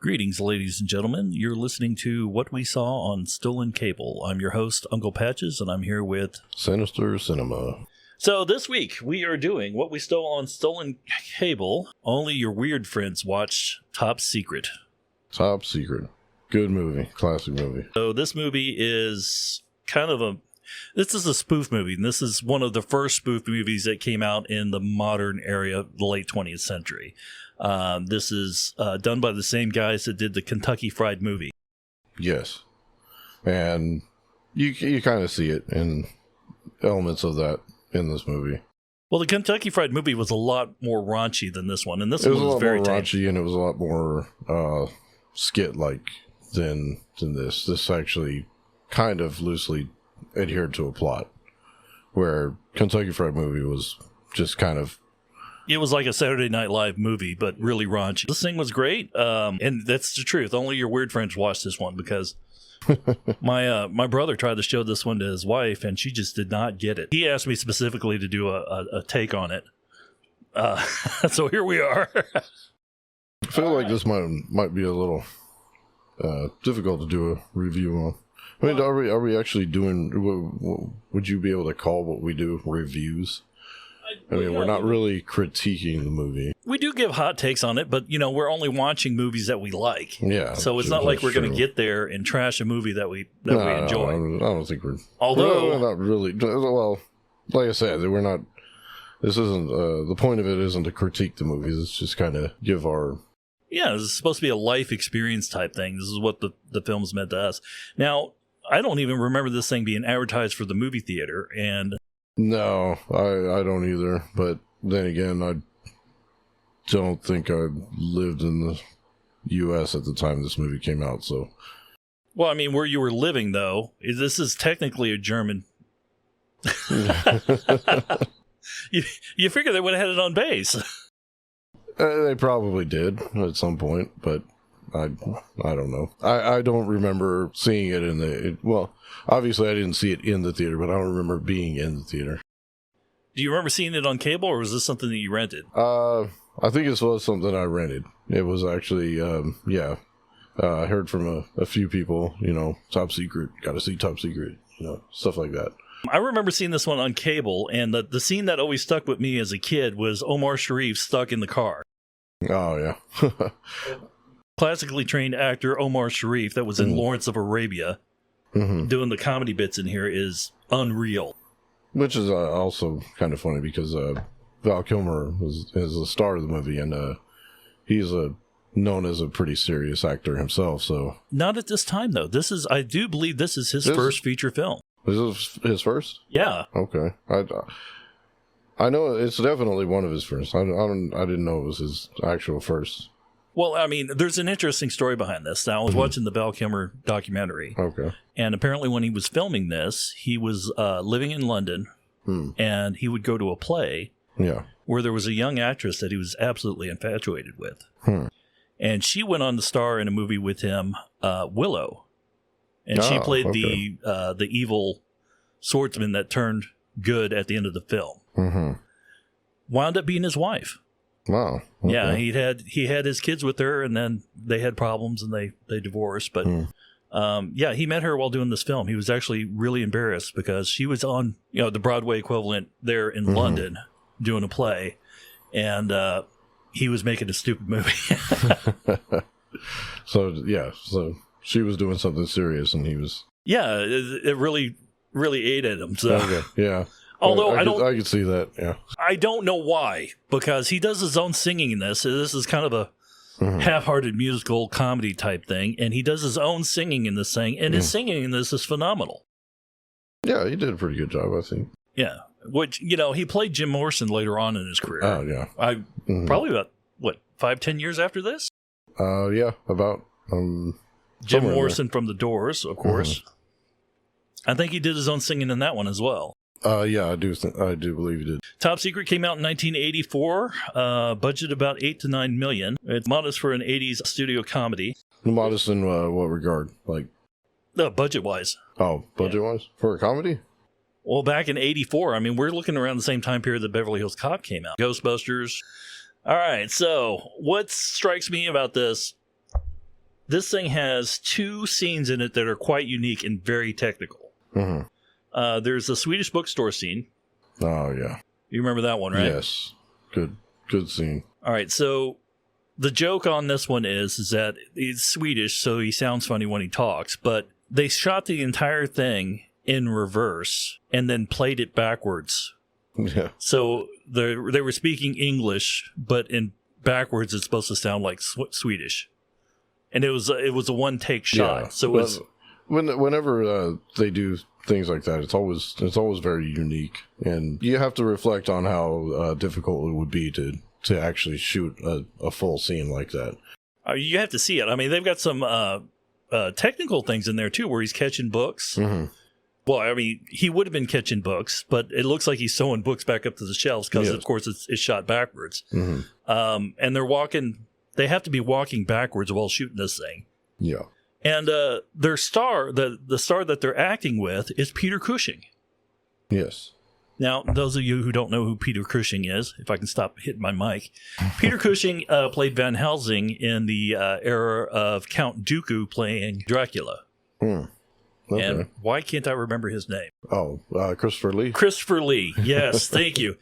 Greetings, ladies and gentlemen. You're listening to What We Saw on Stolen Cable. I'm your host, Uncle Patches, and I'm here with Sinister Cinema. So this week, we are doing What We Saw on Stolen Cable. Only your weird friends watched Top Secret. Top Secret. Good movie. Classic movie. So this movie is this is a spoof movie, and this is one of the first spoof movies that came out in the modern era, the late 20th century. This is done by the same guys that did the Kentucky Fried Movie. Yes. And you kind of see it in elements of that in this movie. Well, the Kentucky Fried Movie was a lot more raunchy than this one, and this one was a lot very more raunchy, and it was a lot more skit-like than this. This actually kind of loosely adhered to a plot, where Kentucky Fried Movie was just kind of... It was like a Saturday Night Live movie, but really raunchy. This thing was great, and that's the truth. Only your weird friends watched this one, because my brother tried to show this one to his wife, and she just did not get it. He asked me specifically to do a take on it. So here we are. I feel like this might be a little difficult to do a review on. I mean, are we actually doing... Would you be able to call what we do reviews? I mean, we're not really critiquing the movie. We do give hot takes on it, but, we're only watching movies that we like. Yeah. So it's not like we're going to get there and trash a movie that we enjoy. I don't think we're... Although... We're not really... Well, like I said, we're not... This isn't... the point of it isn't to critique the movies. It's just kind of give our... Yeah, this is supposed to be a life experience type thing. This is what the film's meant to us. Now, I don't even remember this thing being advertised for the movie theater, and... No, I don't either. But then again, I don't think I lived in the U.S. at the time this movie came out, so... Well, I mean, where you were living, though, this is technically a German... you figure they would have had it on base. They probably did at some point, but I don't know. I don't remember seeing it in the... Well, obviously I didn't see it in the theater, but I don't remember being in the theater. Do you remember seeing it on cable, or was this something that you rented? I think this was something I rented. It was actually, I heard from a few people, Top Secret, got to see Top Secret, stuff like that. I remember seeing this one on cable, and the scene that always stuck with me as a kid was Omar Sharif stuck in the car. Oh, yeah. Classically trained actor Omar Sharif that was in Lawrence of Arabia doing the comedy bits in here is unreal. Which is also kind of funny because Val Kilmer is the star of the movie, and he's known as a pretty serious actor himself. So not at this time, though. I do believe this is his first feature film. Is this his first? Yeah. Okay. I know it's definitely one of his first. I didn't know it was his actual first. Well, I mean, there's an interesting story behind this. Now, I was watching the Val Kilmer documentary. Okay. And apparently when he was filming this, he was living in London, and he would go to a play where there was a young actress that he was absolutely infatuated with. And she went on to star in a movie with him, Willow. And she played the evil swordsman that turned good at the end of the film. Wound up being his wife. Wow. Okay. Yeah, he had his kids with her, and then they had problems and they divorced. But he met her while doing this film. He was actually really embarrassed because she was on the Broadway equivalent there in London doing a play, and he was making a stupid movie. So she was doing something serious, and he was... Yeah, it really ate at him. So. Okay, yeah. Although I could see that, yeah. I don't know why, because he does his own singing in this. This is kind of a half-hearted musical comedy type thing, and he does his own singing in this thing, and his singing in this is phenomenal. Yeah, he did a pretty good job, I think. Yeah, which, he played Jim Morrison later on in his career. Oh, yeah. Probably about, 5-10 years after this? Yeah, about... Jim Morrison from The Doors, of course. I think he did his own singing in that one as well. Yeah, I do believe he did. Top Secret came out in 1984. Budget about $8 to $9 million. It's modest for an 80s studio comedy. Modest in what regard? Like, budget-wise. Oh, budget-wise? For a comedy? Well, back in 84, I mean, we're looking around the same time period that Beverly Hills Cop came out. Ghostbusters. All right, so what strikes me about this This thing has 2 scenes in it that are quite unique and very technical. Mm-hmm. There's a Swedish bookstore scene. Oh, yeah. You remember that one, right? Yes. Good scene. All right, so the joke on this one is that he's Swedish, so he sounds funny when he talks, but they shot the entire thing in reverse and then played it backwards. Yeah. So they were speaking English, but in backwards it's supposed to sound like Swedish. And it was a one-take shot. Yeah. So it was... Whenever they do things like that, it's always very unique, and you have to reflect on how difficult it would be to actually shoot a full scene like that. You have to see it. I mean, they've got some technical things in there too, where he's catching books. Mm-hmm. Well, I mean, he would have been catching books, but it looks like he's sewing books back up to the shelves because, of course, it's shot backwards. Mm-hmm. And they're walking. They have to be walking backwards while shooting this thing. Yeah. And their star, the star that they're acting with, is Peter Cushing. Yes. Now, those of you who don't know who Peter Cushing is, if I can stop hitting my mic, Peter Cushing played Van Helsing in the era of Count Dooku playing Dracula. Okay. And why can't I remember his name? Oh, Christopher Lee. Christopher Lee. Yes, thank you.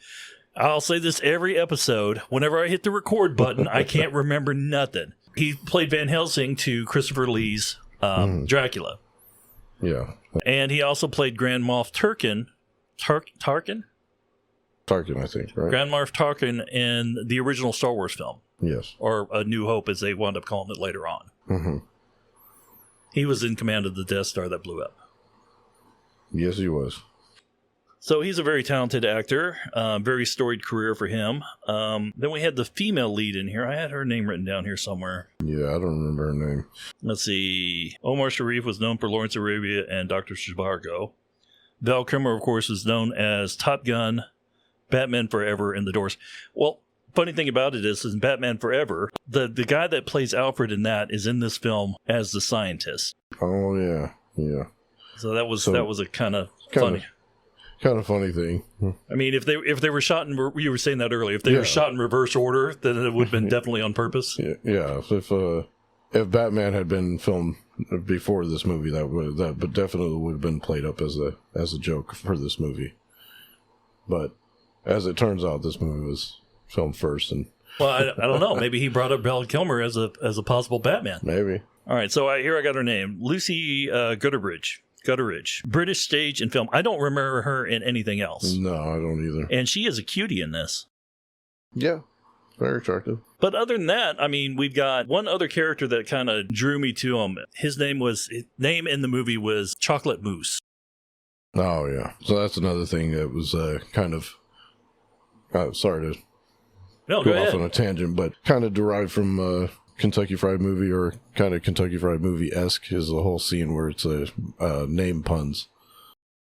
I'll say this every episode. Whenever I hit the record button, I can't remember nothing. He played Van Helsing to Christopher Lee's Dracula. Yeah. And he also played Grand Moff Tarkin. Tarkin, I think, right? Grand Moff Tarkin in the original Star Wars film. Yes. Or A New Hope, as they wound up calling it later on. Mm-hmm. He was in command of the Death Star that blew up. Yes, he was. So he's a very talented actor, very storied career for him. Then we had the female lead in here. I had her name written down here somewhere. Yeah, I don't remember her name. Let's see. Omar Sharif was known for Lawrence Arabia and Dr. Zhivago. Val Kilmer, of course, is known as Top Gun, Batman Forever, and The Doors. Well, funny thing about it is in Batman Forever, the guy that plays Alfred in that is in this film as the scientist. Oh, yeah. Yeah. So that was a kind of funny thing. I mean, if they were shot in, you were saying that earlier, if they were shot in reverse order, then it would have been definitely on purpose. Yeah. If Batman had been filmed before this movie, that definitely would have been played up as a joke for this movie. But as it turns out, this movie was filmed first, and well, I don't know. Maybe he brought up Val Kilmer as a possible Batman. Maybe. All right, so here I got her name, Lucy Gutteridge, British stage and film. I don't remember her in anything else. No, I don't either. And she is a cutie in this. Yeah, very attractive. But other than that, I mean, we've got one other character that kind of drew me to him. His name in the movie was Chocolate Mousse. Oh, yeah. So that's another thing that was kind of, sorry to go off on a tangent, but kind of derived from Kentucky Fried Movie, or kind of Kentucky Fried Movie-esque, is the whole scene where it's name puns.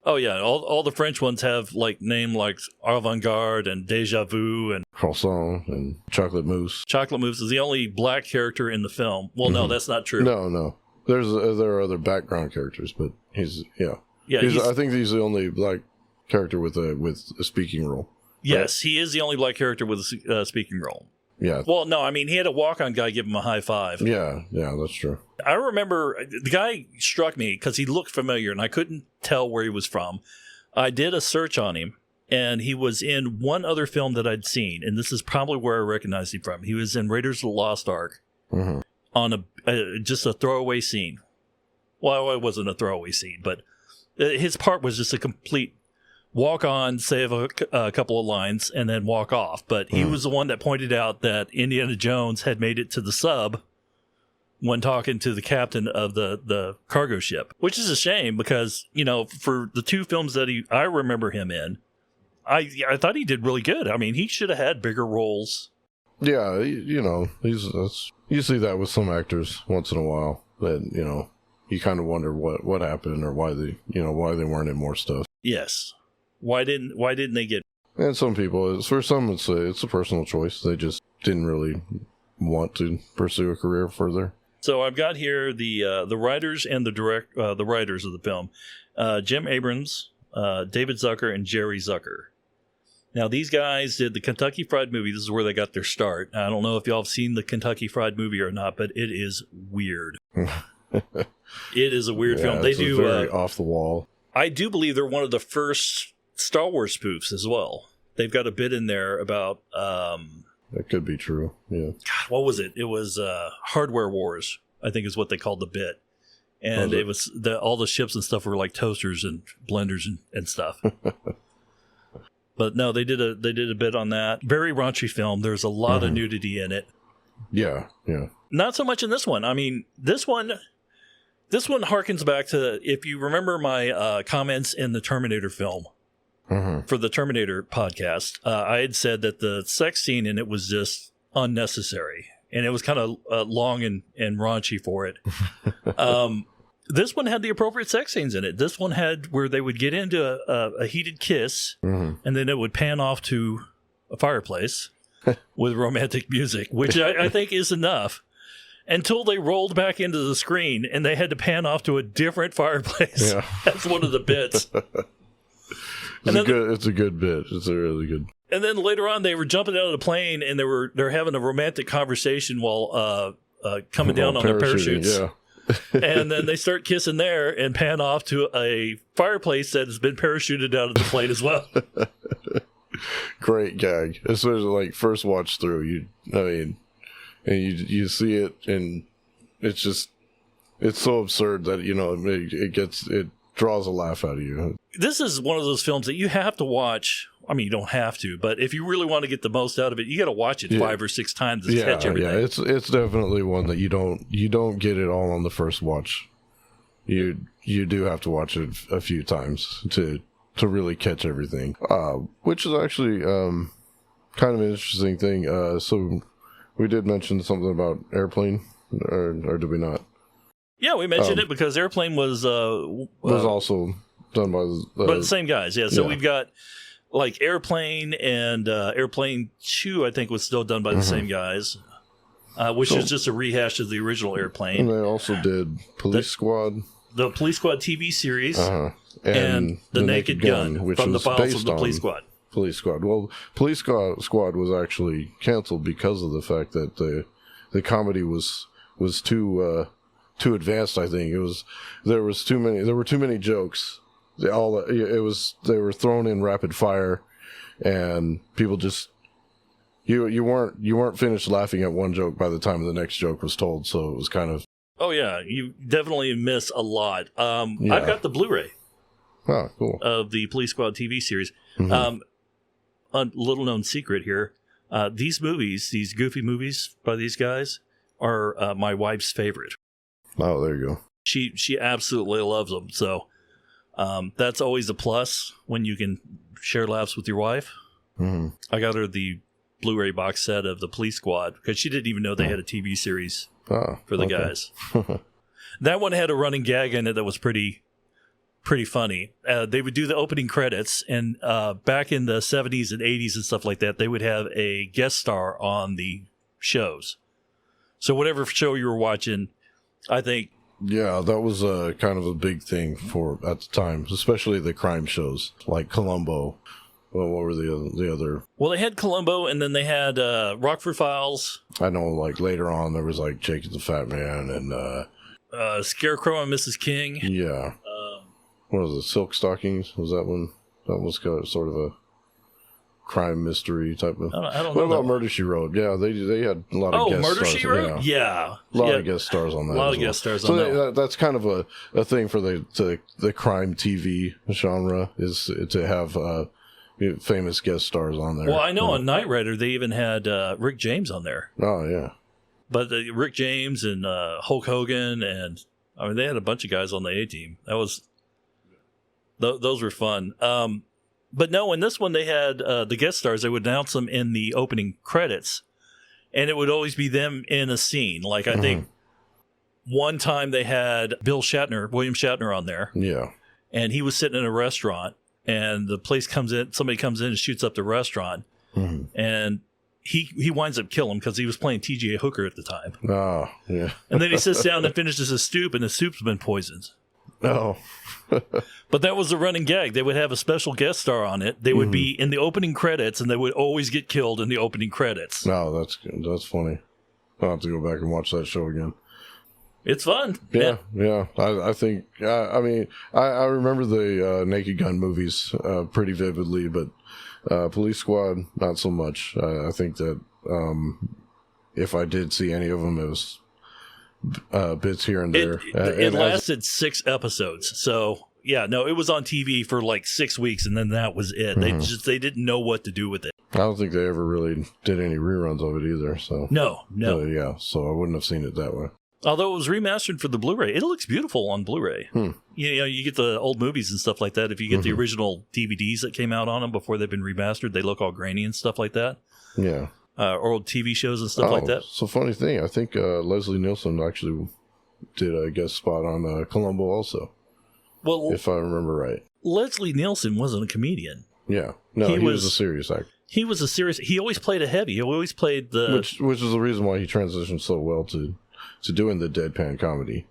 Oh, yeah. All the French ones have name like Avant-Garde and Deja Vu and Croissant and Chocolate Mousse. Chocolate Mousse is the only black character in the film. Well, no, that's not true. No. There are other background characters, but he's I think he's the only black character with a speaking role. Yes, he is the only black character with a speaking role. Yeah. Well, no, I mean, he had a walk-on guy give him a high five. Yeah, that's true. I remember the guy struck me because he looked familiar, and I couldn't tell where he was from. I did a search on him, and he was in one other film that I'd seen, and this is probably where I recognized him from. He was in Raiders of the Lost Ark on just a throwaway scene. Well, it wasn't a throwaway scene, but his part was just a complete walk on, say a couple of lines, and then walk off. But he was the one that pointed out that Indiana Jones had made it to the sub when talking to the captain of the cargo ship, which is a shame because, for the 2 films that I remember him in, I thought he did really good. I mean, he should have had bigger roles. Yeah, you see that with some actors once in a while, that, you kind of wonder what happened or why they weren't in more stuff. Yes. Why didn't they get? And some people, for some, it's a personal choice. They just didn't really want to pursue a career further. So I've got here the writers and the writers of the film, Jim Abrams, David Zucker, and Jerry Zucker. Now, these guys did the Kentucky Fried Movie. This is where they got their start. I don't know if y'all have seen the Kentucky Fried Movie or not, but it is weird. It is a weird film. They do very off the wall. I do believe they're one of the first Star Wars spoofs as well. They've got a bit in there about... that could be true, yeah. God, what was it? It was Hardware Wars, I think is what they called the bit. And it was all the ships and stuff were like toasters and blenders and stuff. But no, they did a bit on that. Very raunchy film. There's a lot of nudity in it. Yeah, yeah. Not so much in this one. I mean, this one harkens back to, if you remember my comments in the Terminator film for the Terminator podcast, I had said that the sex scene in it was just unnecessary. And it was kind of long and raunchy for it. This one had the appropriate sex scenes in it. This one had where they would get into a heated kiss, and then it would pan off to a fireplace with romantic music, which I think is enough, until they rolled back into the screen and they had to pan off to a different fireplace. Yeah. That's one of the bits. It's a good bit. It's a really good. And then later on, they were jumping out of the plane and they're having a romantic conversation while coming down on their parachutes. Yeah. And then they start kissing there and pan off to a fireplace that has been parachuted out of the plane as well. Great gag, especially like first watch through. And you see it, and it's so absurd that it draws a laugh out of you. This is one of those films that you have to watch. I mean, you don't have to, but if you really want to get the most out of it, you got to watch it 5 or 6 times to catch everything. Yeah, it's definitely one that you don't get it all on the first watch. You do have to watch it a few times to really catch everything. Which is actually kind of an interesting thing. So we did mention something about Airplane, or did we not? Yeah, we mentioned it because Airplane was also done by the same guys. Yeah, so we've got like Airplane and Airplane 2, I think, was still done by the same guys, which is just a rehash of the original Airplane. And they also did Police Squad. The Police Squad TV series and The Naked Gun, which from the files of the Police Squad. Police Squad. Well, Police Squad was actually canceled because of the fact that the comedy was too advanced. I think there were too many jokes. They were thrown in rapid fire, and people just you weren't finished laughing at one joke by the time the next joke was told. So it was kind of you definitely miss a lot. I've got the Blu-ray. Oh, cool. Of the Police Squad TV series. A little known secret here: these movies, these goofy movies by these guys, are my wife's favorite. Oh, there you go. She absolutely loves them. So. That's always a plus when you can share laughs with your wife. I got her the Blu-ray box set of the Police Squad because she didn't even know they had a TV series for the guys. That one had a running gag in it that was pretty funny. They would do the opening credits, and back in the 70s and 80s and stuff like that, they would have a guest star on the shows. So whatever show you were watching, I think. Yeah, that was kind of a big thing at the time, especially the crime shows like Columbo. Well, what were the other? Well, they had Columbo, and then they had Rockford Files. I know, like later on, there was like Jake the Fat Man and Scarecrow and Mrs. King. Yeah. What was it? Silk Stockings? Was that one? That was kind of sort of a crime mystery type of. I don't what know about Murder She Wrote? Yeah, they had a lot of guest Murder stars. She Wrote? Yeah. A lot of guest stars on that. A lot of guest stars on that. That's kind of a thing for the crime TV genre, is to have famous guest stars on there. Well, I know on Knight Rider they even had Rick James on there. Oh, yeah. But Rick James and Hulk Hogan, and I mean, they had a bunch of guys on the A-Team. Those were fun. But no, in this one they had the guest stars. They would announce them in the opening credits, and it would always be them in a scene. Like I think one time they had William Shatner on there. Yeah. And he was sitting in a restaurant, and somebody comes in and shoots up the restaurant, and he winds up killing him because he was playing T.J. Hooker at the time. Oh, yeah. And then he sits down and finishes his soup, and the soup's been poisoned. No. But that was a running gag. They would have a special guest star on it. They would be in the opening credits, and they would always get killed in the opening credits. No, that's funny. I'll have to go back and watch that show again. It's fun. Yeah. I think, I mean, I remember the Naked Gun movies pretty vividly, but Police Squad, not so much. I think that if I did see any of them, it was bits here and there. It lasted 6 episodes. So, yeah, no, it was on TV for like 6 weeks, and then that was it. They didn't know what to do with it. I don't think they ever really did any reruns of it either. So No. Yeah, so I wouldn't have seen it that way. Although it was remastered for the Blu-ray, it looks beautiful on Blu-ray. You know, you get the old movies and stuff like that. If you get the original DVDs that came out on them before they've been remastered, they look all grainy and stuff like that. Yeah. Or old TV shows and stuff like that. So funny thing, I think Leslie Nielsen actually did a guest spot on Columbo also. Well, if I remember right. Leslie Nielsen wasn't a comedian. Yeah. No, he was a serious actor. He was a serious... He always played a heavy. He always played the... Which is the reason why he transitioned so well to doing the deadpan comedy.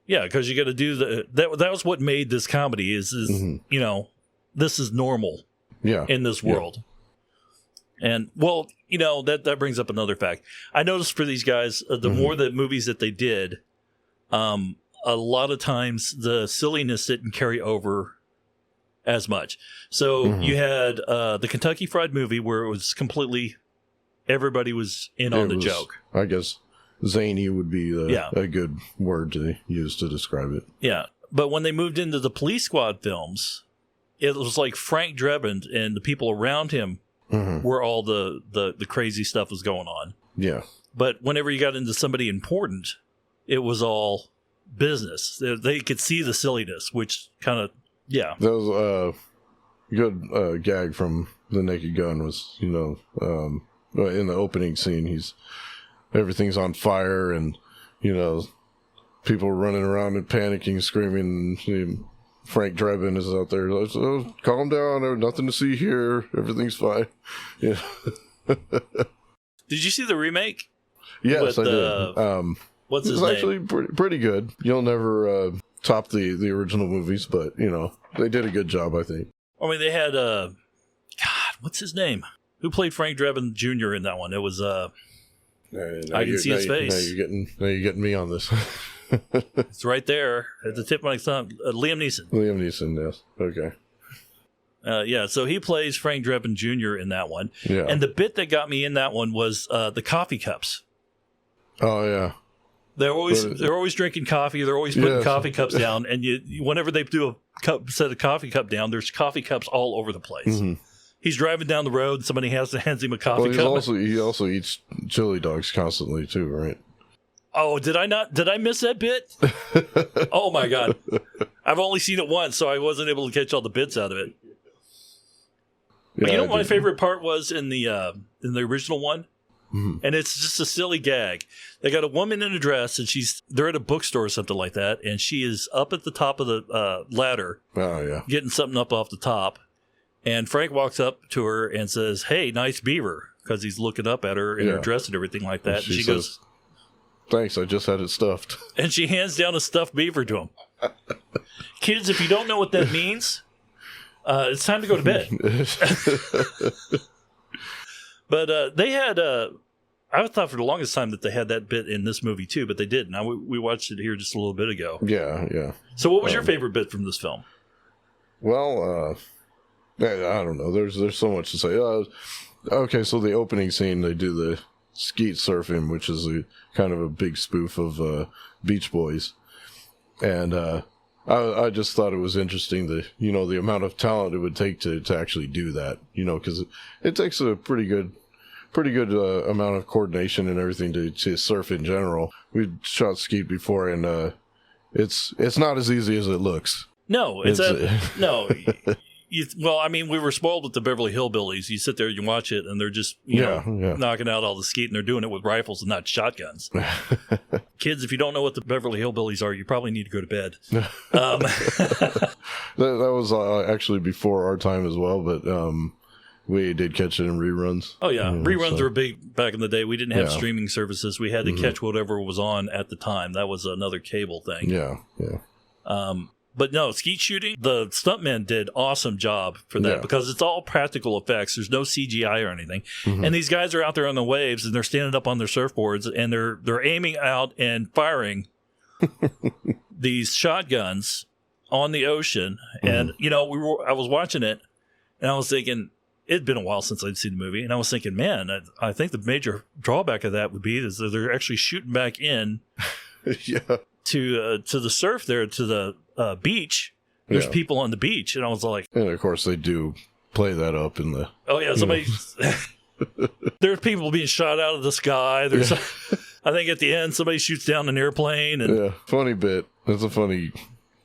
Yeah, because you got to do the... That was what made this comedy is you know, this is normal in this world. Yeah. And, well, you know, that brings up another fact. I noticed for these guys, the more the movies that they did, a lot of times the silliness didn't carry over as much. So you had the Kentucky Fried Movie where it was completely... Everybody was in on the joke. I guess... Zany would be a good word to use to describe it. Yeah, but when they moved into the Police Squad films, it was like Frank Drebin and the people around him were all the crazy stuff was going on. Yeah. But whenever you got into somebody important, it was all business. They could see the silliness, which kind of, That was a good gag from The Naked Gun was, you know, in the opening scene, everything's on fire and, you know, people running around and panicking, screaming. Frank Drebin is out there. Like, oh, calm down. There's nothing to see here. Everything's fine. Yeah. Did you see the remake? Yes, I did. What's his name? It's actually pretty good. You'll never top the original movies, but, you know, they did a good job, I think. I mean, they had, God, what's his name? Who played Frank Drebin Jr. in that one? It was, I can see his face. Now you're getting me on this. It's right there at the tip of my thumb. Liam Neeson. Liam Neeson, yes. Okay. So he plays Frank Drebin Jr. in that one. Yeah. And the bit that got me in that one was the coffee cups. Oh, yeah. They're always drinking coffee. They're always putting coffee cups down. And whenever they do a set of coffee cup down, there's coffee cups all over the place. He's driving down the road. Somebody hands him a coffee cup. He also eats chili dogs constantly too, right? Oh, did I miss that bit? Oh my God. I've only seen it once, so I wasn't able to catch all the bits out of it. But you know what my favorite part was in the original one? And it's just a silly gag. They got a woman in a dress, and they're at a bookstore or something like that, and she is up at the top of the ladder. Oh, yeah. Getting something up off the top. And Frank walks up to her and says, "Hey, nice beaver," because he's looking up at her in her dress and everything like that. And she goes, "Thanks, I just had it stuffed." And she hands down a stuffed beaver to him. Kids, if you don't know what that means, it's time to go to bed. But they had, I thought for the longest time that they had that bit in this movie too, but they didn't. Now we watched it here just a little bit ago. Yeah. So what was your favorite bit from this film? Well, I don't know. There's so much to say. Okay, so the opening scene, they do the skeet surfing, which is kind of a big spoof of Beach Boys. And I just thought it was interesting the amount of talent it would take to actually do that, because it takes a pretty good amount of coordination and everything to surf in general. We shot skeet before, and it's not as easy as it looks. No, no. Well, I mean, we were spoiled with the Beverly Hillbillies. You sit there, you watch it, and they're just knocking out all the skeet, and they're doing it with rifles and not shotguns. Kids, if you don't know what the Beverly Hillbillies are, you probably need to go to bed. That was actually before our time as well, but we did catch it in reruns. Oh, yeah. Reruns were big back in the day. We didn't have streaming services. We had to catch whatever was on at the time. That was another cable thing. Yeah. But no, skeet shooting, the stuntmen did awesome job for that because it's all practical effects. There's no CGI or anything. Mm-hmm. And these guys are out there on the waves and they're standing up on their surfboards and they're aiming out and firing these shotguns on the ocean. Mm-hmm. And, you know, I was watching it and I was thinking, it'd been a while since I'd seen the movie. And I was thinking, man, I think the major drawback of that would be is that they're actually shooting back in to the surf there, to the beach. There's people on the beach. And I was like... And, of course, they do play that up in the... Oh, yeah, somebody... There's people being shot out of the sky. There's... I think at the end, somebody shoots down an airplane. And funny bit. That's a funny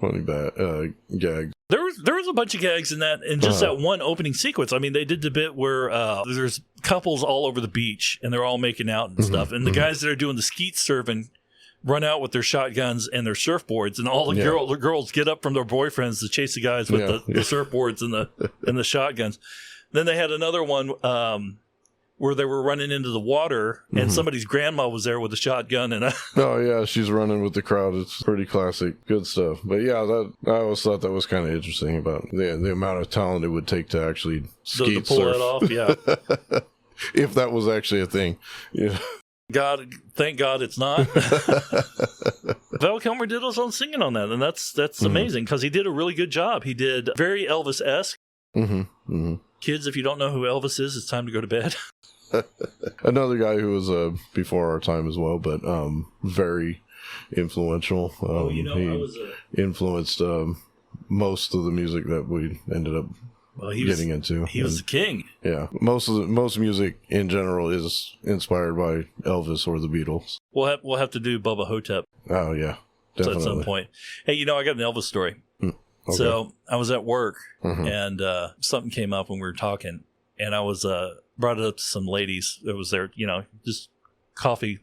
gag. There was a bunch of gags in that, in just that one opening sequence. I mean, they did the bit where there's couples all over the beach, and they're all making out and stuff. And the guys that are doing the skeet surfing run out with their shotguns and their surfboards, and all the girls get up from their boyfriends to chase the guys with the surfboards and the shotguns. Then they had another one where they were running into the water, and somebody's grandma was there with a shotgun. And she's running with the crowd. It's pretty classic, good stuff. But I always thought that was kind of interesting about the amount of talent it would take to actually skeet to pull surf. that off. Yeah, if that was actually a thing. Yeah. Thank God it's not. Val Kilmer did his own singing on that, and that's amazing because he did a really good job. He did very Elvis-esque. Kids, if you don't know who Elvis is, it's time to go to bed. Another guy who was before our time as well, but very influential. He influenced most of the music that we ended up getting into. He was the king. Yeah, most music in general is inspired by Elvis or the Beatles. We'll have to do Bubba Hotep. Oh yeah, definitely. At some point. Hey, I got an Elvis story. Okay. So I was at work and something came up when we were talking, and I was brought it up to some ladies that was there, just coffee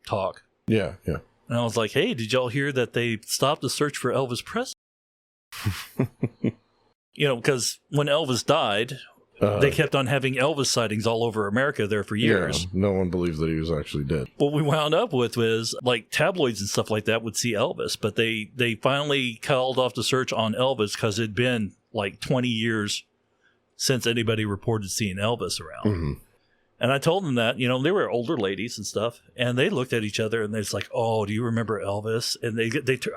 talk. Yeah. And I was like, hey, did y'all hear that they stopped the search for Elvis Presley? Because when Elvis died, they kept on having Elvis sightings all over America there for years. Yeah, no one believed that he was actually dead. What we wound up with was, like, tabloids and stuff like that would see Elvis, but they finally called off the search on Elvis because it'd been, like, 20 years since anybody reported seeing Elvis around. And I told them that, they were older ladies and stuff, and they looked at each other and they're just like, oh, do you remember Elvis? And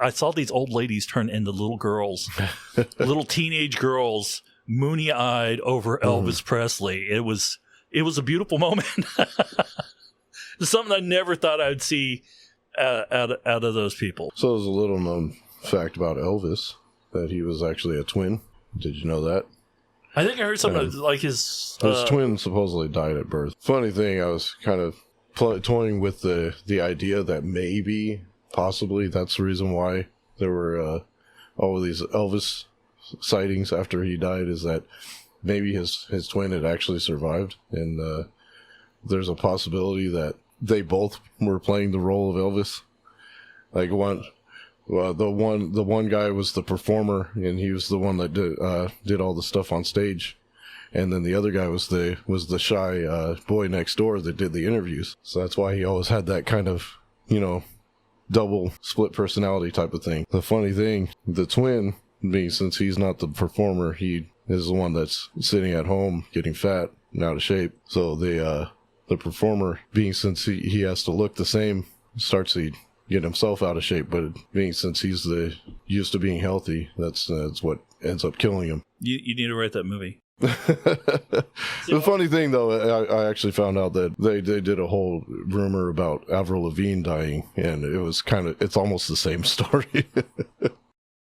I saw these old ladies turn into little girls, little teenage girls, moony-eyed over Elvis Presley. It was a beautiful moment. It's something I never thought I'd see out of those people. So there's a little known fact about Elvis, that he was actually a twin. Did you know that? I think I heard something like his twin supposedly died at birth. Funny thing, I was kind of toying with the idea that possibly that's the reason why there were all of these Elvis sightings after he died, is that maybe his twin had actually survived, and there's a possibility that they both were playing the role of Elvis. Like the one guy was the performer, and he was the one that did all the stuff on stage, and then the other guy was the shy boy next door that did the interviews. So that's why he always had that kind of double split personality type of thing. The funny thing, the twin, being since he's not the performer, he is the one that's sitting at home getting fat and out of shape. So the performer, being since he has to look the same, starts to get himself out of shape, but being since he's used to being healthy, that's what ends up killing him. You need to write that movie. The funny thing, though, I actually found out that they did a whole rumor about Avril Lavigne dying, and it's almost the same story.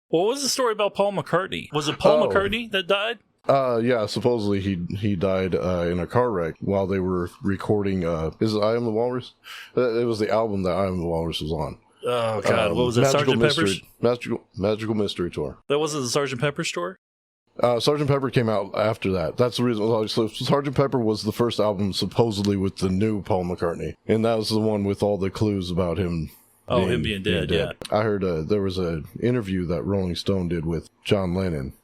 What was the story about Paul McCartney? Was it Paul McCartney that died? Yeah, supposedly he died in a car wreck while they were recording, is it I Am the Walrus? It was the album that I Am the Walrus was on. Oh, God. What was that, Sgt. Pepper's? Magical Mystery Tour. That wasn't the Sgt. Pepper's tour? Sgt. Pepper came out after that. That's the reason. So Sgt. Pepper was the first album supposedly with the new Paul McCartney. And that was the one with all the clues about him. Him being dead, yeah. I heard there was an interview that Rolling Stone did with John Lennon.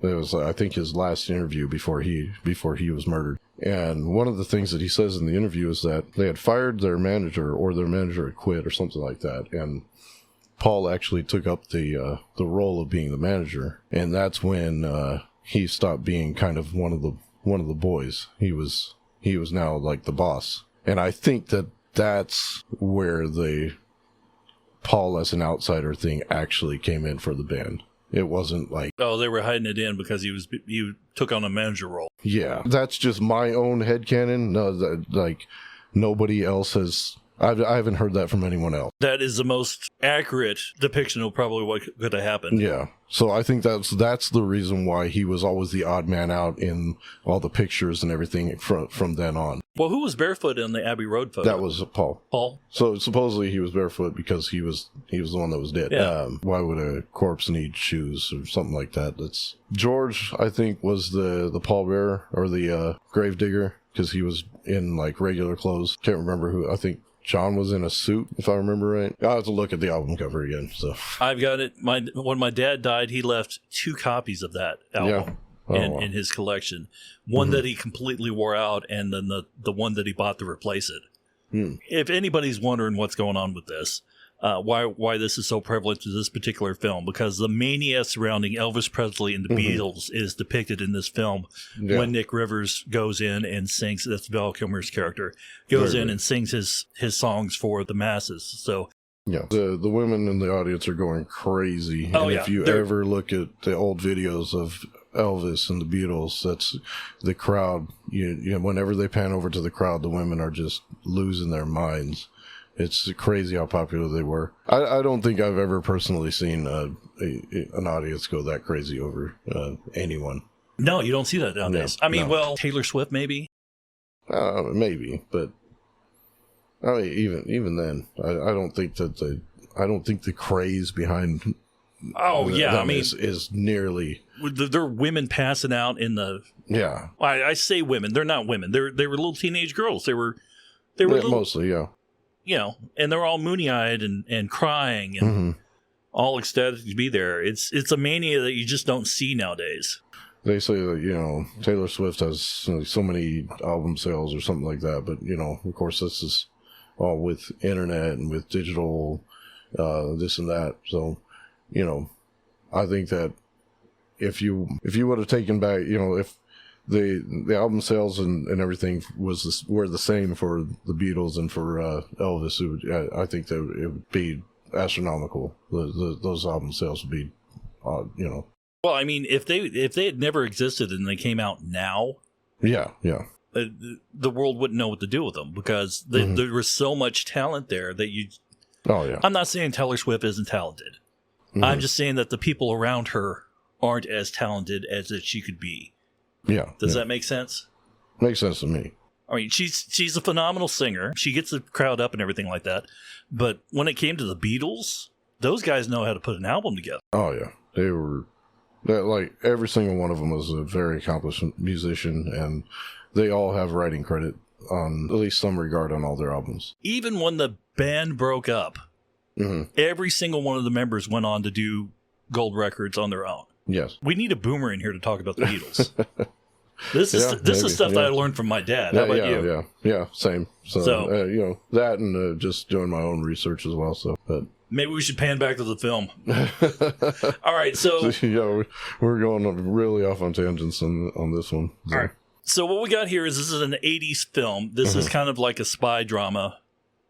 It was, I think, his last interview before he was murdered. And one of the things that he says in the interview is that they had fired their manager, or their manager had quit, or something like that. And Paul actually took up the role of being the manager, and that's when he stopped being kind of one of the boys. He was now like the boss, and I think that's where the Paul as an outsider thing actually came in for the band. It wasn't like, oh, they were hiding it in because he took on a manager role. Yeah, that's just my own headcanon. No, like nobody else has. I haven't heard that from anyone else. That is the most accurate depiction of probably what could have happened. Yeah, so I think that's the reason why he was always the odd man out in all the pictures and everything from then on. Well, who was barefoot in the Abbey Road photo? That was Paul. Paul. So supposedly he was barefoot because he was the one that was dead. Yeah. Why would a corpse need shoes or something like that? That's George. I think was the pallbearer or the grave digger because he was in like regular clothes. Can't remember who. I think John was in a suit, if I remember right. I'll have to look at the album cover again. So I've got it. When my dad died, he left 2 copies of that album in his collection. One that he completely wore out, and then the one that he bought to replace it. If anybody's wondering what's going on with this, why this is so prevalent to this particular film, because the mania surrounding Elvis Presley and the Beatles is depicted in this film when Nick Rivers goes in and sings. That's Val Kilmer's character goes in and sings his songs for the masses. So yeah, the women in the audience are going crazy. Oh, and if you ever look at the old videos of Elvis and the Beatles, that's the crowd. You know, whenever they pan over to the crowd, the women are just losing their minds. It's crazy how popular they were. I don't think I've ever personally seen an audience go that crazy over anyone. No, you don't see that nowadays. I mean, well, Taylor Swift maybe. Maybe, but I mean, even then, I don't think the craze behind. Oh yeah, I mean, is nearly. There are women passing out in the. Yeah, I say women. They're not women. They were little teenage girls. They were little, mostly, yeah. You know, and they're all moony-eyed and crying and all ecstatic to be there. It's a mania that you just don't see nowadays. They say that, you know, Taylor Swift has so many album sales or something like that, but, you know, of course, this is all with internet and with digital, this and that. So, you know, I think that if you would have taken back, you know, if the album sales and everything were the same for the Beatles and for Elvis, I think that it would be astronomical. Those album sales would be, you know. Well, I mean, if they had never existed and they came out now, yeah, the world wouldn't know what to do with them because there was so much talent there that you. Oh yeah. I'm not saying Taylor Swift isn't talented. I'm just saying that the people around her aren't as talented as that she could be. Yeah. Does that make sense? Makes sense to me. I mean, she's a phenomenal singer. She gets the crowd up and everything like that. But when it came to the Beatles, those guys know how to put an album together. Oh, yeah. They were, like, every single one of them was a very accomplished musician, and they all have writing credit on at least some regard on all their albums. Even when the band broke up, every single one of the members went on to do gold records on their own. Yes. We need a boomer in here to talk about the Beatles. This is stuff that I learned from my dad. How about you? Yeah, same. So you know, that and just doing my own research as well. So, but maybe we should pan back to the film. All right, so yeah, we're going really off on tangents on this one. So. All right. So what we got here is this is an 80s film. This is kind of like a spy drama.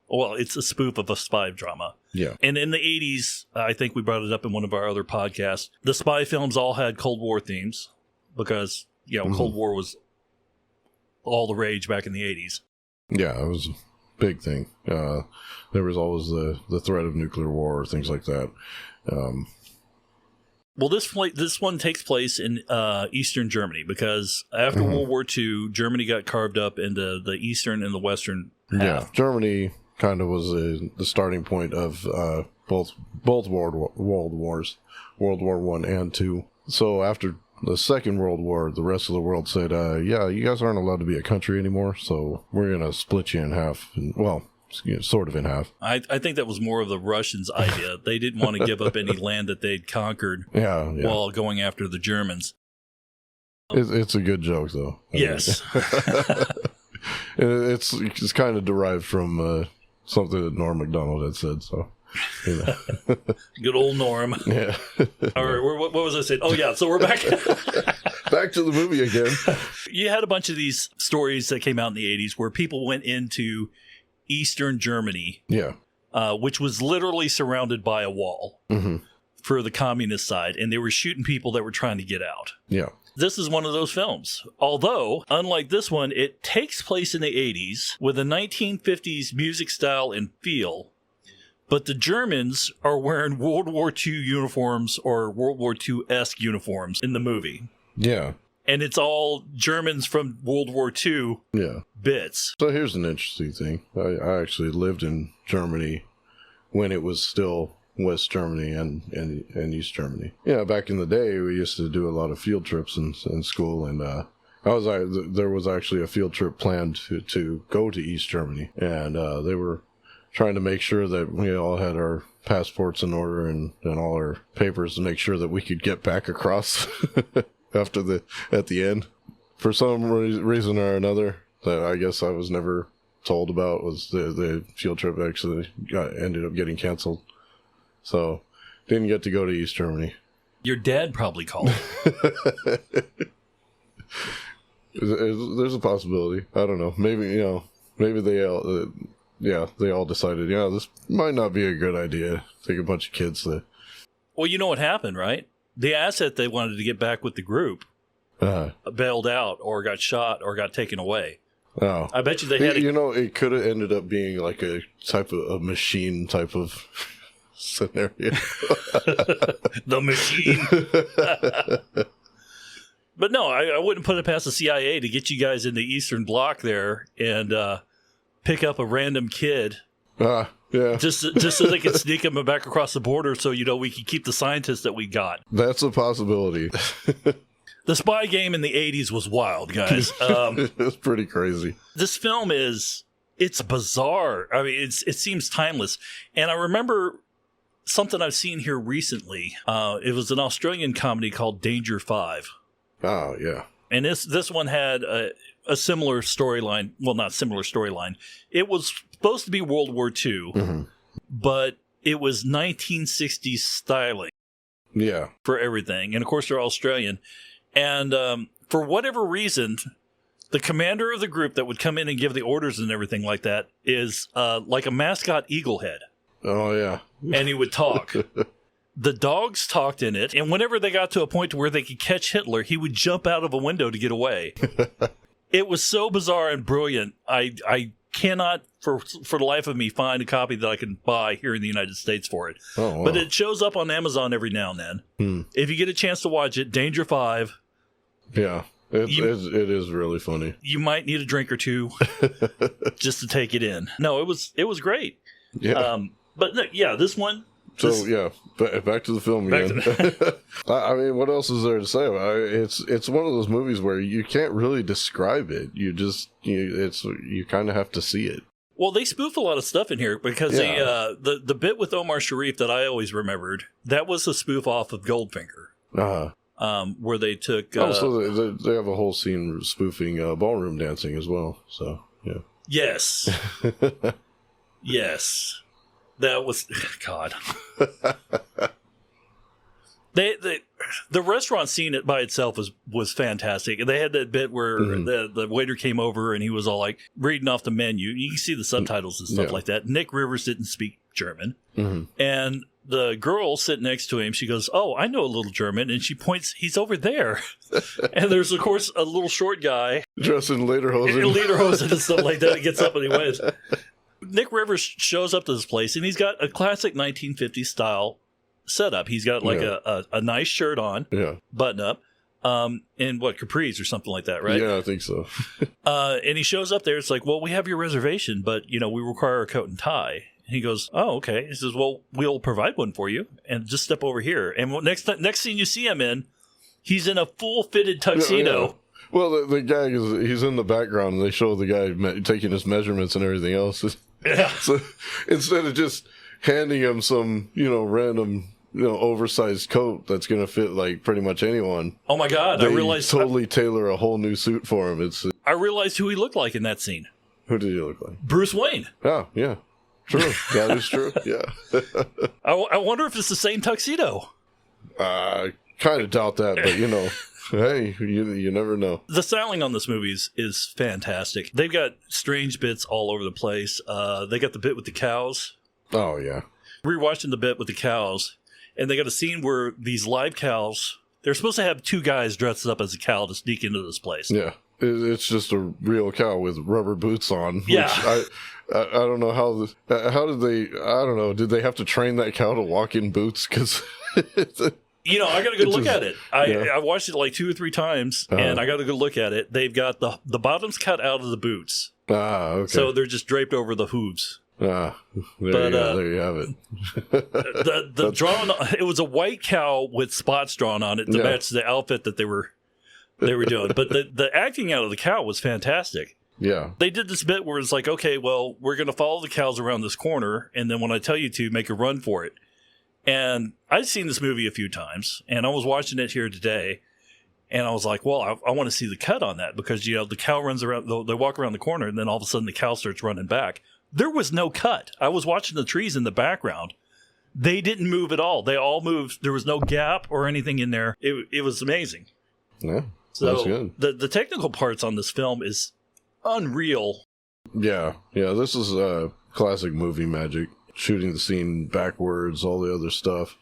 Well, it's a spoof of a spy drama. Yeah. And in the 80s, I think we brought it up in one of our other podcasts, the spy films all had Cold War themes because, you know, Cold War was all the rage back in the 80s. Yeah, it was a big thing. There was always the threat of nuclear war or things like that. Well, this one takes place in Eastern Germany because after World War II, Germany got carved up into the Eastern and the Western half. Yeah, Germany kind of was the starting point of both world wars, World War I and II. So after the Second World War, the rest of the world said, yeah, you guys aren't allowed to be a country anymore, so we're going to split you in half. Well, sort of in half. I think that was more of the Russians' idea. They didn't want to give up any land that they'd conquered while going after the Germans. It's a good joke, though. Yes. It's kind of derived from something that Norm Macdonald had said. So You know. Good old Norm. Yeah. All right, what was I saying? Oh, yeah, so we're back. Back to the movie again. You had a bunch of these stories that came out in the 80s where people went into Eastern Germany. Yeah. Which was literally surrounded by a wall for the communist side, and they were shooting people that were trying to get out. Yeah. This is one of those films. Although, unlike this one, it takes place in the 80s with a 1950s music style and feel, but the Germans are wearing World War II uniforms or World War II-esque uniforms in the movie. Yeah. And it's all Germans from World War II bits. So here's an interesting thing. I actually lived in Germany when it was still West Germany and East Germany. Yeah, back in the day, we used to do a lot of field trips in school, and there was actually a field trip planned to go to East Germany, and they were trying to make sure that we all had our passports in order and all our papers to make sure that we could get back across at the end. For some reason or another that I guess I was never told about, was the field trip actually ended up getting canceled. So, didn't get to go to East Germany. Your dad probably called. There's a possibility. I don't know. Maybe they all decided, this might not be a good idea. Take a bunch of kids there. Well, you know what happened, right? The asset they wanted to get back with the group bailed out or got shot or got taken away. Oh. I bet you they had it could have ended up being like a type of a machine type of scenario. The machine. But no, I wouldn't put it past the CIA to get you guys in the Eastern Bloc there and pick up a random kid. Yeah. Just so they can sneak him back across the border so, we can keep the scientists that we got. That's a possibility. The spy game in the 80s was wild, guys. It's pretty crazy. This film it's bizarre. I mean, it seems timeless. And I remember something I've seen here recently. It was an Australian comedy called Danger 5. Oh, yeah. And this one had a similar storyline. Well, not similar storyline. It was supposed to be World War II, but it was 1960s styling. Yeah. For everything. And, of course, they're Australian. And for whatever reason, the commander of the group that would come in and give the orders and everything like that is like a mascot eagle head. Oh, yeah. And he would talk. The dogs talked in it, and whenever they got to a point where they could catch Hitler, he would jump out of a window to get away. It was so bizarre and brilliant. I cannot, for the life of me, find a copy that I can buy here in the United States for it. Oh, wow. But it shows up on Amazon every now and then. If you get a chance to watch it, Danger 5. Yeah, it is really funny. You might need a drink or two just to take it in. No, it was great. Yeah. But no, yeah, this one. So back to the film again. I mean, what else is there to say about it? It's one of those movies where you can't really describe it. You kind of have to see it. Well, they spoof a lot of stuff in here because the bit with Omar Sharif that I always remembered, that was a spoof off of Goldfinger. Where they took. So they have a whole scene spoofing ballroom dancing as well. So yeah. Yes. Yes. That was God. The restaurant scene by itself was fantastic. They had that bit where the waiter came over and he was all like reading off the menu. You can see the subtitles and stuff like that. Nick Rivers didn't speak German, and the girl sitting next to him, she goes, "Oh, I know a little German," and she points. He's over there, and there's of course a little short guy dressed in lederhosen and stuff like that. He gets up and he waves. Nick Rivers shows up to this place, and he's got a classic 1950s style setup. He's got like a nice shirt on, button up, and capris or something like that, right? Yeah, I think so. And he shows up there. It's like, well, we have your reservation, but we require a coat and tie. And he goes, oh, okay. He says, well, we'll provide one for you, and just step over here. And next scene you see him in, he's in a full fitted tuxedo. Yeah. Well, the guy he's in the background, and they show the guy taking his measurements and everything else. Yeah. So instead of just handing him some, random, oversized coat that's going to fit like pretty much anyone. Oh my God! I realized totally tailor a whole new suit for him. I realized who he looked like in that scene. Who did he look like? Bruce Wayne. Oh, yeah. True. That is true. Yeah. I wonder if it's the same tuxedo. I kind of doubt that, but hey, you never know. The styling on this movie is fantastic. They've got strange bits all over the place. They got the bit with the cows. Oh, yeah. We were watching the bit with the cows, and they got a scene where these live cows, they're supposed to have two guys dressed up as a cow to sneak into this place. Yeah. It's just a real cow with rubber boots on. Yeah. Which I don't know how did they, I don't know, did they have to train that cow to walk in boots? Because I got to go look at it. I watched it like 2 or 3 times, and I got to go look at it. They've got the bottoms cut out of the boots. Okay. So they're just draped over the hooves. There you have it. the drawn, it was a white cow with spots drawn on it to match the outfit that they were doing. But the acting out of the cow was fantastic. Yeah. They did this bit where it's like, okay, well, we're going to follow the cows around this corner, and then when I tell you to, make a run for it. And I'd seen this movie a few times, and I was watching it here today, and I was like, well, I want to see the cut on that, because, the cow runs around, they walk around the corner, and then all of a sudden the cow starts running back. There was no cut. I was watching the trees in the background. They didn't move at all. They all moved. There was no gap or anything in there. It was amazing. Yeah, so that's good. The technical parts on this film is unreal. Yeah. This is classic movie magic. Shooting the scene backwards, all the other stuff.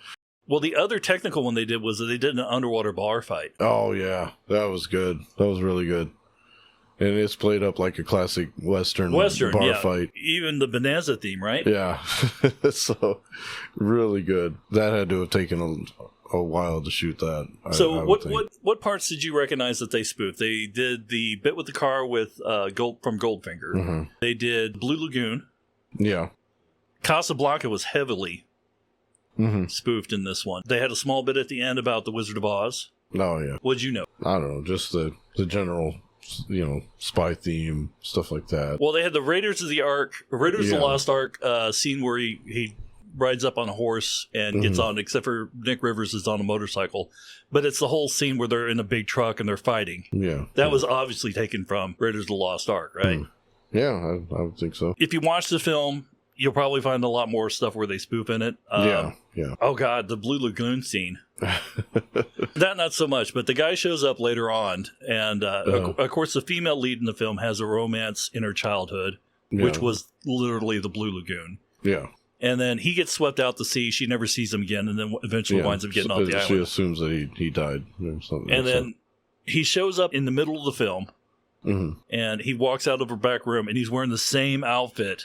Well, the other technical one they did was that they did an underwater bar fight. Oh, yeah. That was good. That was really good. And it's played up like a classic Western bar fight. Even the Bonanza theme, right? Yeah. So, really good. That had to have taken a while to shoot that. So, what parts did you recognize that they spoofed? They did the bit with the car with from Goldfinger. Mm-hmm. They did Blue Lagoon. Yeah. Casablanca was heavily spoofed in this one. They had a small bit at the end about the Wizard of Oz. Oh, yeah. What'd you know? I don't know. Just the general, spy theme, stuff like that. Well, they had the Raiders of the Lost Ark scene where he rides up on a horse and gets on, except for Nick Rivers is on a motorcycle. But it's the whole scene where they're in a big truck and they're fighting. Yeah. That was obviously taken from Raiders of the Lost Ark, right? Yeah, I would think so. If you watch the film, you'll probably find a lot more stuff where they spoof in it. Yeah. Oh, God, the Blue Lagoon scene. That, not so much, but the guy shows up later on, and of course, the female lead in the film has a romance in her childhood, which was literally the Blue Lagoon. Yeah. And then he gets swept out to sea. She never sees him again, and then eventually winds up getting off the island. She assumes that he died or something. And then he shows up in the middle of the film, and he walks out of her back room, and he's wearing the same outfit.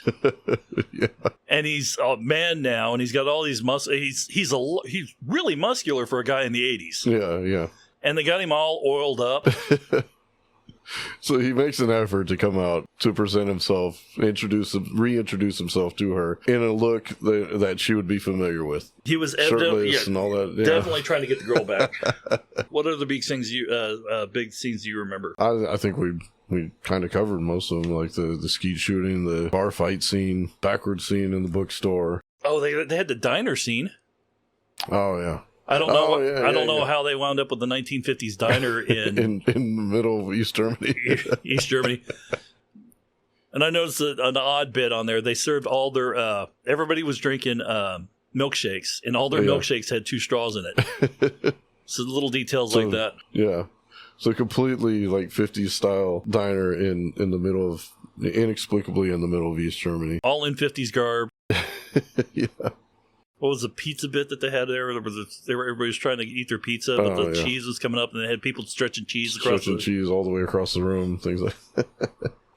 And he's a man now, and he's got all these muscles. He's really muscular for a guy in the 80s. Yeah. And they got him all oiled up. So he makes an effort to come out to present himself, reintroduce himself to her in a look that she would be familiar with. He was shirtless and all that. Yeah. Definitely trying to get the girl back. What other big scenes do you remember? I think we kind of covered most of them, like the skeet shooting, the bar fight scene, backward scene in the bookstore. Oh, they had the diner scene. Oh yeah. I don't know. I don't know how they wound up with the 1950s diner in the middle of East Germany. East Germany. And I noticed an odd bit on there. They served all their everybody was drinking milkshakes, and all their milkshakes had 2 straws in it. So little details like that. Yeah. So completely like 50s style diner inexplicably in the middle of East Germany. All in 50s garb. Yeah. What was the pizza bit that they had there? Everybody was trying to eat their pizza, but the cheese was coming up, and they had people stretching cheese cheese all the way across the room, things like that.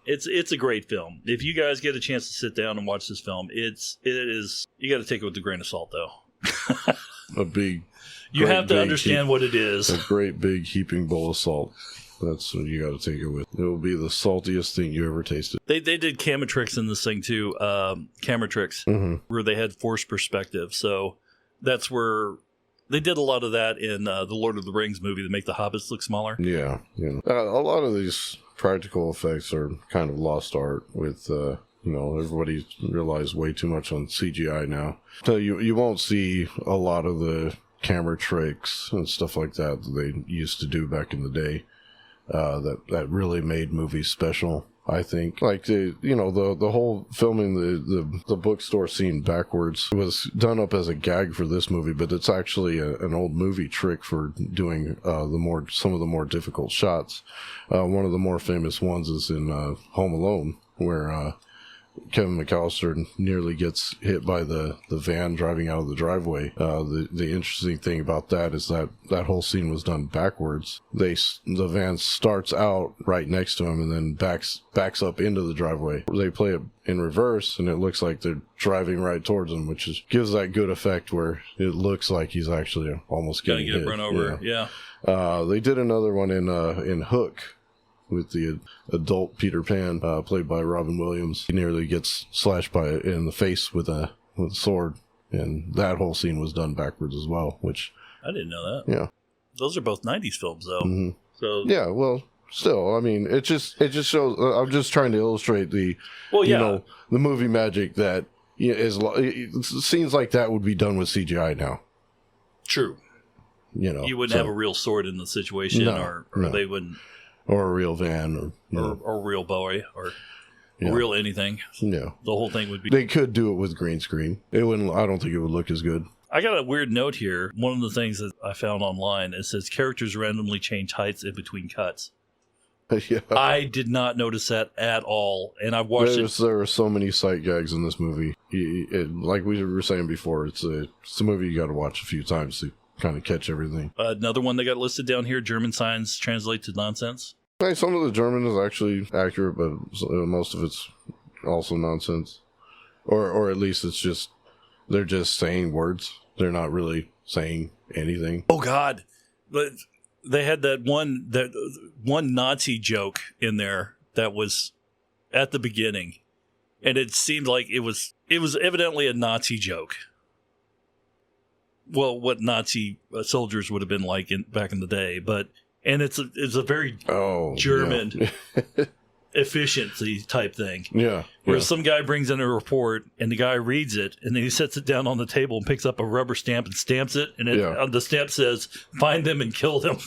It's a great film. If you guys get a chance to sit down and watch this film, it is. You got to take it with a grain of salt, though. You have to understand what it is. A great big heaping bowl of salt. That's what you got to take it with. It will be the saltiest thing you ever tasted. They did camera tricks in this thing too. Camera tricks where they had forced perspective. So that's where they did a lot of that in the Lord of the Rings movie to make the hobbits look smaller. Yeah. A lot of these practical effects are kind of lost art with, everybody relies way too much on CGI now. So you won't see a lot of the camera tricks and stuff like that they used to do back in the day. That really made movies special. I think. Like, the whole filming the bookstore scene backwards was done up as a gag for this movie, but it's actually an old movie trick for doing some of the more difficult shots. One of the more famous ones is in Home Alone, where Kevin McAllister nearly gets hit by the van driving out of the driveway. The interesting thing about that is that whole scene was done backwards. The van starts out right next to him and then backs up into the driveway. They play it in reverse, and it looks like they're driving right towards him, which gives that good effect where it looks like he's actually almost getting hit. Run over. Yeah. They did another one in Hook, with the adult Peter Pan, played by Robin Williams. He nearly gets slashed in the face with a sword, and that whole scene was done backwards as well, which... I didn't know that. Yeah. Those are both 90s films, though. Mm-hmm. So yeah, well, still, I mean, it just shows... I'm just trying to illustrate the movie magic that scenes like that would be done with CGI now. True. You wouldn't have a real sword in the situation, or they wouldn't... Or a real van, or a real boy, or real anything. Yeah, the whole thing would be. They could do it with green screen. It wouldn't. I don't think it would look as good. I got a weird note here. One of the things that I found online, it says characters randomly change heights in between cuts. Yeah. I did not notice that at all, and I've watched it. There are so many sight gags in this movie. Like we were saying before, it's a movie you got to watch a few times to kind of catch everything. Another one that got listed down here: German signs translate to nonsense. Hey, some of the German is actually accurate, but most of it's also nonsense, or at least it's just they're just saying words. They're not really saying anything. Oh God, but they had that one Nazi joke in there that was at the beginning, and it seemed like it was evidently a Nazi joke. Well, what Nazi soldiers would have been like back in the day, and it's a very German efficiency type thing. Yeah. Where some guy brings in a report and the guy reads it and then he sets it down on the table and picks up a rubber stamp and stamps it, and the stamp says, "Find them and kill them."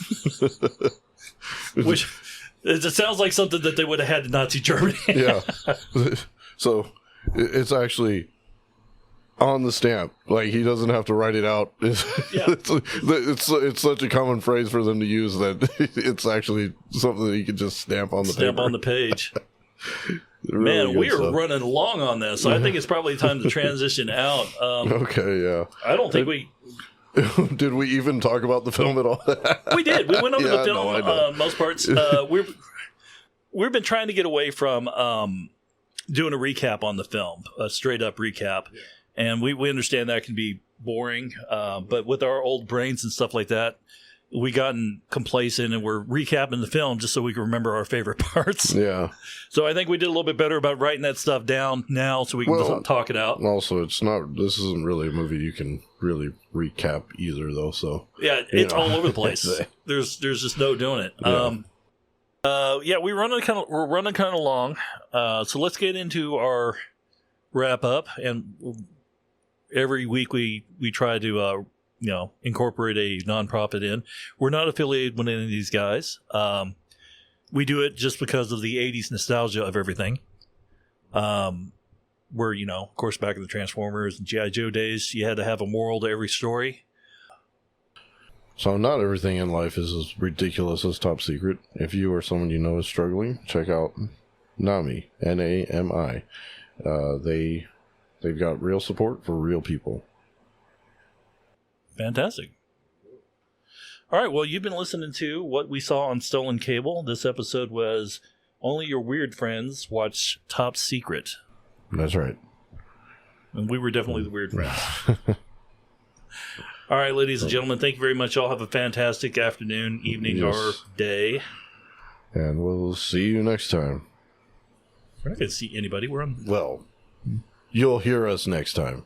Which it sounds like something that they would have had in Nazi Germany. Yeah. So it's actually on the stamp. Like, he doesn't have to write it out. It's such a common phrase for them to use that it's actually something that you can just stamp on the paper. Stamp on the page. Really man, we are running long on this. So I think it's probably time to transition out. Okay, yeah. I don't think we... Did we even talk about the film at all? We did. We went over the film, most parts. We've been trying to get away from doing a recap on the film, a straight-up recap. Yeah. And we understand that can be boring, but with our old brains and stuff like that, we gotten complacent and we're recapping the film just so we can remember our favorite parts. Yeah. So I think we did a little bit better about writing that stuff down now so we can talk it out. Also, this isn't really a movie you can really recap either, though. So yeah, it's all over the place. There's just no doing it. Yeah. We're running kind of long. So let's get into our wrap up. And every week we try to incorporate a nonprofit in. We're not affiliated with any of these guys. We do it just because of the 80s nostalgia of everything. Where, of course, back in the Transformers and G.I. Joe days, you had to have a moral to every story. So not everything in life is as ridiculous as Top Secret. If you or someone you know is struggling, check out NAMI, N-A-M-I. They've got real support for real people. Fantastic. All right, well, you've been listening to What We Saw on Stolen Cable. This episode was Only Your Weird Friends Watch Top Secret. That's right. And we were definitely the weird friends. All right, ladies and gentlemen, thank you very much. Y'all have a fantastic afternoon, evening, or day. And we'll see you next time. We're not going to see anybody. We're on... Well, you'll hear us next time.